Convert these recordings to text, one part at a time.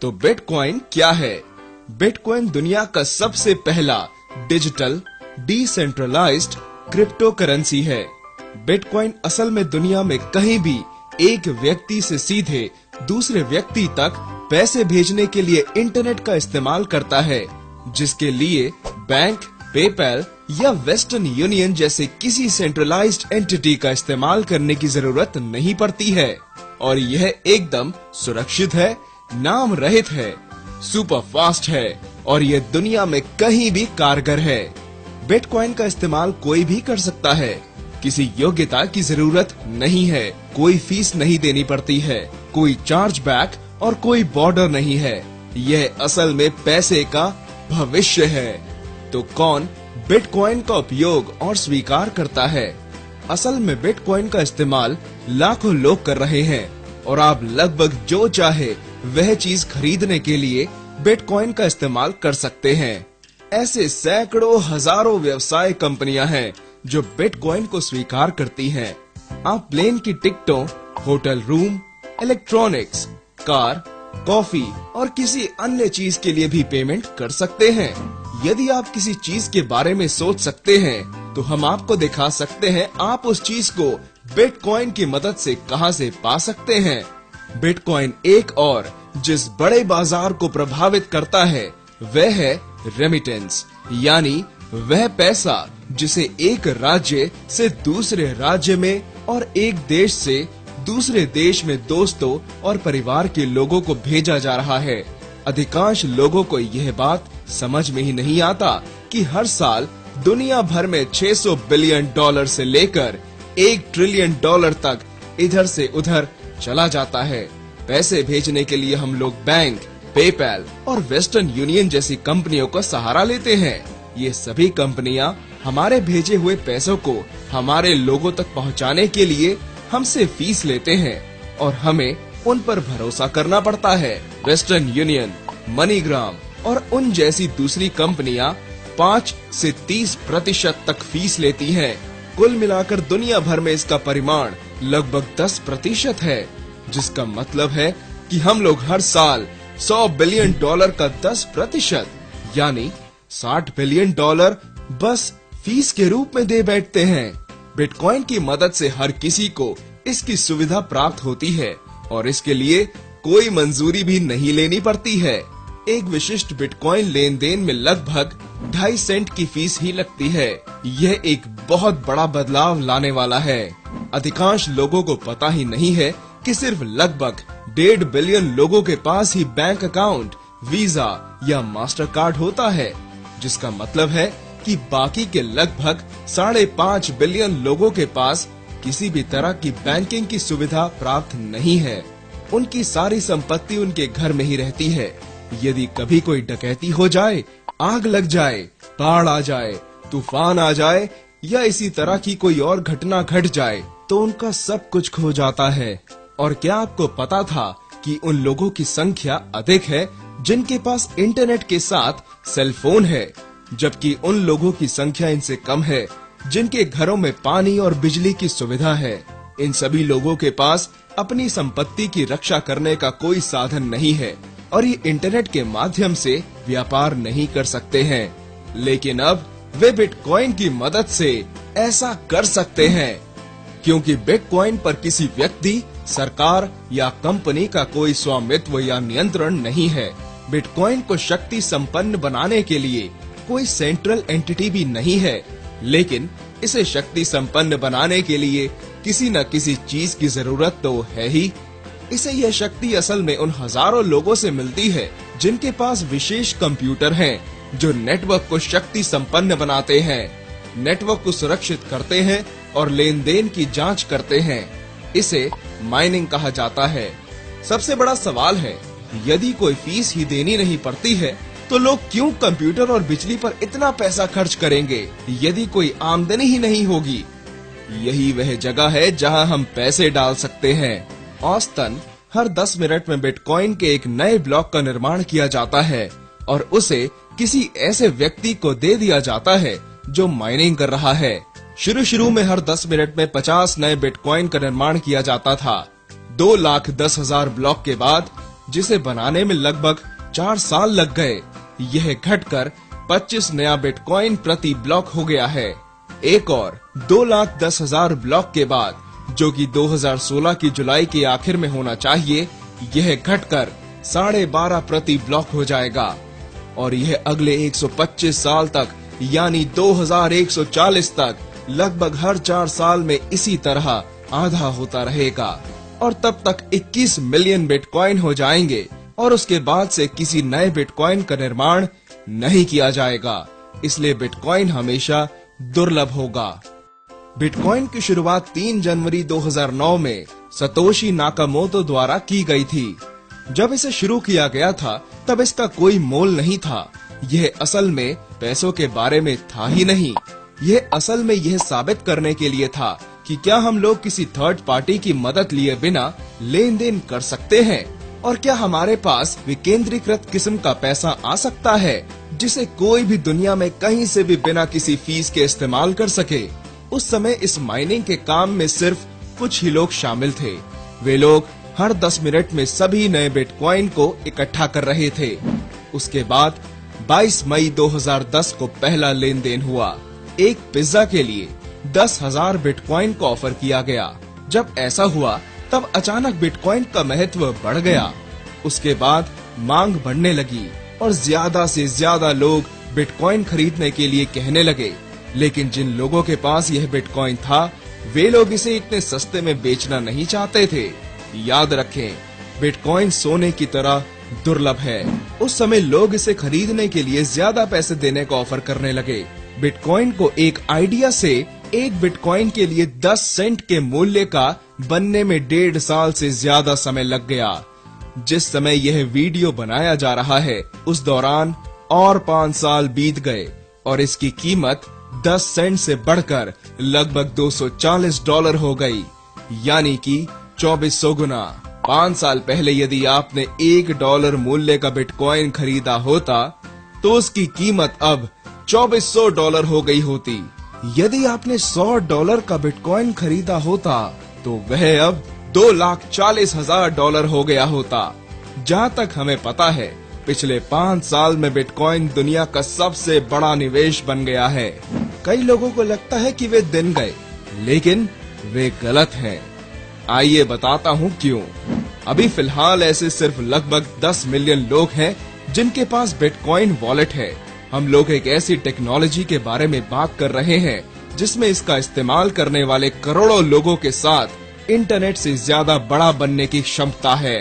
तो बिटकॉइन क्या है? बिटकॉइन दुनिया का सबसे पहला डिजिटल डिसेंट्रलाइज्ड क्रिप्टो करेंसी है। बिटकॉइन असल में दुनिया में कहीं भी एक व्यक्ति से सीधे दूसरे व्यक्ति तक पैसे भेजने के लिए इंटरनेट का इस्तेमाल करता है, जिसके लिए बैंक, पेपैल या वेस्टर्न यूनियन जैसे किसी सेंट्रलाइज्ड एंटिटी का इस्तेमाल करने की जरूरत नहीं पड़ती है। और यह एकदम सुरक्षित है, नाम रहित है, सुपर फास्ट है और ये दुनिया में कहीं भी कारगर है। बिटकॉइन का इस्तेमाल कोई भी कर सकता है, किसी योग्यता की जरूरत नहीं है, कोई फीस नहीं देनी पड़ती है, कोई चार्ज बैक और कोई बॉर्डर नहीं है। यह असल में पैसे का भविष्य है। तो कौन बिटकॉइन का उपयोग और स्वीकार करता है? असल में बिटकॉइन का इस्तेमाल लाखों लोग कर रहे हैं और आप लगभग जो चाहे वह चीज खरीदने के लिए बिटकॉइन का इस्तेमाल कर सकते हैं। ऐसे सैकड़ों हजारों व्यवसाय कंपनियां हैं जो बिटकॉइन को स्वीकार करती हैं। आप प्लेन की टिकटों, hotel room, electronics, car, coffee और किसी अन्य चीज के लिए भी पेमेंट कर सकते हैं। यदि आप किसी चीज के बारे में सोच सकते हैं तो हम आपको दिखा सकते हैं आप उस चीज को बिटकॉइन की मदद से कहां से पा सकते हैं। बिटकॉइन एक और जिस बड़े बाजार को प्रभावित करता है वह है रेमिटेंस, यानी वह पैसा जिसे एक राज्य से दूसरे राज्य में और एक देश से दूसरे देश में दोस्तों और परिवार के लोगों को भेजा जा रहा है। अधिकांश लोगों को यह बात समझ में ही नहीं आता कि हर साल दुनिया भर में 600 बिलियन डॉलर से लेकर 1 ट्रिलियन डॉलर तक इधर से उधर चला जाता है। पैसे भेजने के लिए हम लोग बैंक, पेपैल और वेस्टर्न यूनियन जैसी कंपनियों का सहारा लेते हैं। ये सभी कंपनियां हमारे भेजे हुए पैसों को हमारे लोगों तक पहुंचाने के लिए हमसे फीस लेते हैं और हमें उन पर भरोसा करना पड़ता है। वेस्टर्न यूनियन, मनीग्राम और उन जैसी दूसरी कंपनियां 5 से 30% तक फीस लेती हैं। कुल मिलाकर दुनिया भर में इसका परिमाण लगभग 10% है, जिसका मतलब है कि हम लोग हर साल 100 बिलियन डॉलर का 10% यानी 60 बिलियन डॉलर बस फीस के रूप में दे बैठते हैं। बिटकॉइन की मदद से हर किसी को इसकी सुविधा प्राप्त होती है और इसके लिए कोई मंजूरी भी नहीं लेनी पड़ती है। एक विशिष्ट बिटकॉइन लेन देन में लगभग 2.5 सेंट की फीस ही लगती है। यह एक बहुत बड़ा बदलाव लाने वाला है। अधिकांश लोगों को पता ही नहीं है कि सिर्फ लगभग 1.5 बिलियन लोगों के पास ही बैंक अकाउंट, वीजा या मास्टर कार्ड होता है, जिसका मतलब है कि बाकी के लगभग 5.5 बिलियन लोगों के पास किसी भी तरह की बैंकिंग की सुविधा प्राप्त नहीं है। उनकी सारी संपत्ति उनके घर में ही रहती है। यदि कभी कोई डकैती हो जाए, आग लग जाए, बाढ़ आ जाए, तूफान आ जाए या इसी तरह की कोई और घटना घट जाए तो उनका सब कुछ खो जाता है। और क्या आपको पता था कि उन लोगों की संख्या अधिक है जिनके पास इंटरनेट के साथ सेल फोन है, जबकि उन लोगों की संख्या इनसे कम है जिनके घरों में पानी और बिजली की सुविधा है। इन सभी लोगों के पास अपनी संपत्ति की रक्षा करने का कोई साधन नहीं है और ये इंटरनेट के माध्यम से व्यापार नहीं कर सकते हैं। लेकिन अब वे बिटकॉइन की मदद से ऐसा कर सकते हैं, क्योंकि बिटकॉइन पर किसी व्यक्ति, सरकार या कंपनी का कोई स्वामित्व या नियंत्रण नहीं है। बिटकॉइन को शक्ति संपन्न बनाने के लिए कोई सेंट्रल एंटिटी भी नहीं है, लेकिन इसे शक्ति संपन्न बनाने के लिए किसी न किसी चीज की जरूरत तो है ही। इसे यह शक्ति असल में उन हजारों लोगों से मिलती है जिनके पास विशेष कंप्यूटर हैं, जो नेटवर्क को शक्ति संपन्न बनाते हैं, नेटवर्क को सुरक्षित करते हैं और लेन देन की जांच करते हैं। इसे माइनिंग कहा जाता है। सबसे बड़ा सवाल है, यदि कोई फीस ही देनी नहीं पड़ती है तो लोग क्यों कंप्यूटर और बिजली पर इतना पैसा खर्च करेंगे यदि कोई आमदनी ही नहीं होगी? यही वह जगह है जहां हम पैसे डाल सकते हैं। औसतन हर 10 मिनट में बिटकॉइन के एक नए ब्लॉक का निर्माण किया जाता है और उसे किसी ऐसे व्यक्ति को दे दिया जाता है जो माइनिंग कर रहा है। शुरू में हर 10 मिनट में 50 नए बिटकॉइन का निर्माण किया जाता था। 2,10,000 ब्लॉक के बाद जिसे बनाने में लगभग 4 साल लग गए, यह घटकर 25 नया बिटकॉइन प्रति ब्लॉक हो गया है। एक और 2,10,000 ब्लॉक के बाद, जो कि 2016 की जुलाई के आखिर में होना चाहिए, यह घटकर 12.5 प्रति ब्लॉक हो जाएगा और यह अगले 125 साल तक यानी 2140 तक लगभग हर 4 साल में इसी तरह आधा होता रहेगा और तब तक 21 मिलियन बिटकॉइन हो जाएंगे और उसके बाद से किसी नए बिटकॉइन का निर्माण नहीं किया जाएगा। इसलिए बिटकॉइन हमेशा दुर्लभ होगा। बिटकॉइन की शुरुआत 3 जनवरी 2009 में सतोशी नाकामोटो द्वारा की गई थी। जब इसे शुरू किया गया था तब इसका कोई मोल नहीं था। यह असल में पैसों के बारे में था ही नहीं। यह असल में यह साबित करने के लिए था कि क्या हम लोग किसी थर्ड पार्टी की मदद लिए बिना लेन देन कर सकते हैं और क्या हमारे पास विकेंद्रीकृत किस्म का पैसा आ सकता है जिसे कोई भी दुनिया में कहीं से भी बिना किसी फीस के इस्तेमाल कर सके। उस समय इस माइनिंग के काम में सिर्फ कुछ ही लोग शामिल थे। वे लोग हर 10 मिनट में सभी नए बिटकॉइन को इकट्ठा कर रहे थे। उसके बाद 22 मई 2010 को पहला लेन देन हुआ। एक पिज्जा के लिए 10,000 बिटकॉइन को ऑफर किया गया। जब ऐसा हुआ तब अचानक बिटकॉइन का महत्व बढ़ गया। उसके बाद मांग बढ़ने लगी और ज्यादा से ज्यादा लोग बिटकॉइन खरीदने के लिए कहने लगे। लेकिन जिन लोगों के पास यह बिटकॉइन था, वे लोग इसे इतने सस्ते में बेचना नहीं चाहते थे। याद रखें, बिटकॉइन सोने की तरह दुर्लभ है। उस समय लोग इसे खरीदने के लिए ज्यादा पैसे देने का ऑफर करने लगे। बिटकॉइन को एक आइडिया से एक बिटकॉइन के लिए 10 सेंट के मूल्य का बनने में 1.5 साल से ज्यादा समय लग गया। जिस समय यह वीडियो बनाया जा रहा है उस दौरान और 5 साल बीत गए और इसकी कीमत 10 सेंट से बढ़कर लगभग $240 हो गई, यानी कि 2400 गुना। 5 साल पहले यदि आपने $1 मूल्य का बिटकॉइन खरीदा होता तो उसकी कीमत अब $2400 हो गई होती। यदि आपने $100 का बिटकॉइन खरीदा होता तो वह अब $2,40,000 हो गया होता। जहाँ तक हमें पता है, पिछले 5 साल में बिटकॉइन दुनिया का सबसे बड़ा निवेश बन गया है। कई लोगों को लगता है कि वे दिन गए, लेकिन वे गलत हैं। आइए बताता हूँ क्यों। अभी फिलहाल ऐसे सिर्फ लगभग 10 मिलियन लोग हैं जिनके पास बिटकॉइन वॉलेट है। हम लोग एक ऐसी टेक्नोलॉजी के बारे में बात कर रहे हैं जिसमें इसका इस्तेमाल करने वाले करोड़ों लोगों के साथ इंटरनेट से ज्यादा बड़ा बनने की क्षमता है।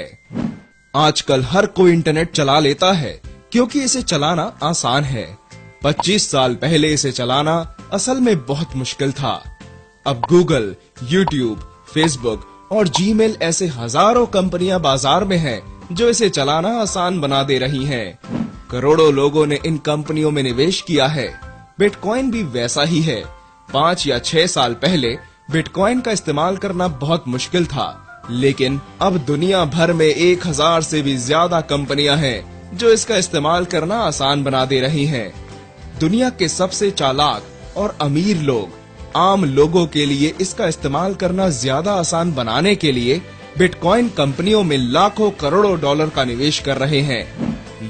आजकल हर कोई इंटरनेट चला लेता है क्योंकि इसे चलाना आसान है। 25 साल पहले इसे चलाना असल में बहुत मुश्किल था। अब गूगल, यूट्यूब, फेसबुक और जीमेल ऐसे हजारों कंपनियां बाजार में हैं जो इसे चलाना आसान बना दे रही हैं। करोड़ों लोगों ने इन कंपनियों में निवेश किया है। बिटकॉइन भी वैसा ही है। 5 या 6 साल पहले बिटकॉइन का इस्तेमाल करना बहुत मुश्किल था, लेकिन अब दुनिया भर में 1000 से भी ज्यादा कंपनियां हैं जो इसका इस्तेमाल करना आसान बना दे रही हैं। दुनिया के सबसे चालाक और अमीर लोग आम लोगों के लिए इसका इस्तेमाल करना ज्यादा आसान बनाने के लिए बिटकॉइन कंपनियों में लाखों करोड़ों डॉलर का निवेश कर रहे हैं।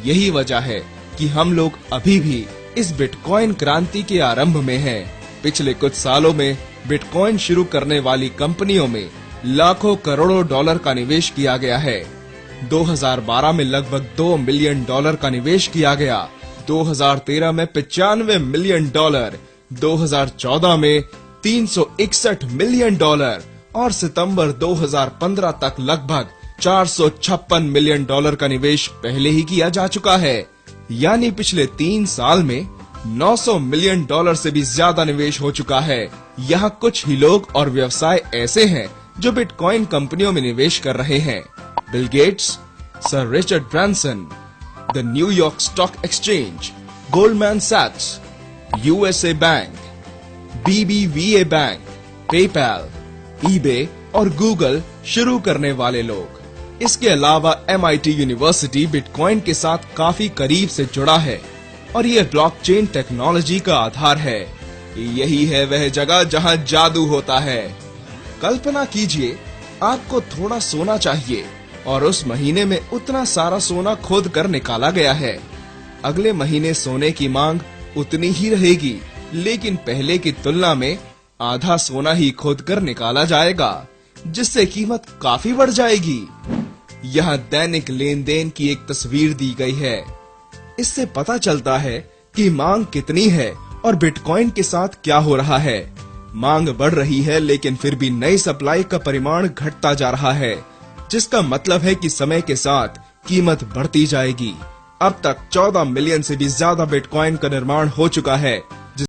यही वजह है कि हम लोग अभी भी इस बिटकॉइन क्रांति के आरंभ में हैं। पिछले कुछ सालों में बिटकॉइन शुरू करने वाली कंपनियों में लाखों करोड़ों डॉलर का निवेश किया गया है। 2012 में लगभग $2 मिलियन का निवेश किया गया, 2013 में $95 मिलियन, 2014 में $361 मिलियन और सितंबर 2015 तक लगभग $456 मिलियन का निवेश पहले ही किया जा चुका है। यानी पिछले 3 साल में $900 मिलियन से भी ज्यादा निवेश हो चुका है। यहाँ कुछ ही लोग और व्यवसाय ऐसे हैं जो बिटकॉइन कंपनियों में निवेश कर रहे हैं। Bill Gates, sir Richard Branson, the New York Stock Exchange, Goldman सैक्स, USA bank, BBVA bank, PayPal, eBay और गूगल शुरू करने वाले लोग। इसके अलावा MIT यूनिवर्सिटी बिटकॉइन के साथ काफी करीब से जुड़ा है और ये ब्लॉकचेन टेक्नोलॉजी का आधार है। यही है वह जगह जहां जादू होता है। कल्पना कीजिए, आपको थोड़ा सोना चाहिए और उस महीने में उतना सारा सोना खोद कर निकाला गया है। अगले महीने सोने की मांग उतनी ही रहेगी, लेकिन पहले की तुलना में आधा सोना ही खोद कर निकाला जाएगा, जिससे कीमत काफी बढ़ जाएगी। यह दैनिक लेन देन की एक तस्वीर दी गई है। इससे पता चलता है कि मांग कितनी है और बिटकॉइन के साथ क्या हो रहा है। मांग बढ़ रही है, लेकिन फिर भी नई सप्लाई का परिमाण घटता जा रहा है, जिसका मतलब है कि समय के साथ कीमत बढ़ती जाएगी। अब तक 14 मिलियन से भी ज्यादा बिटकॉइन का निर्माण हो चुका है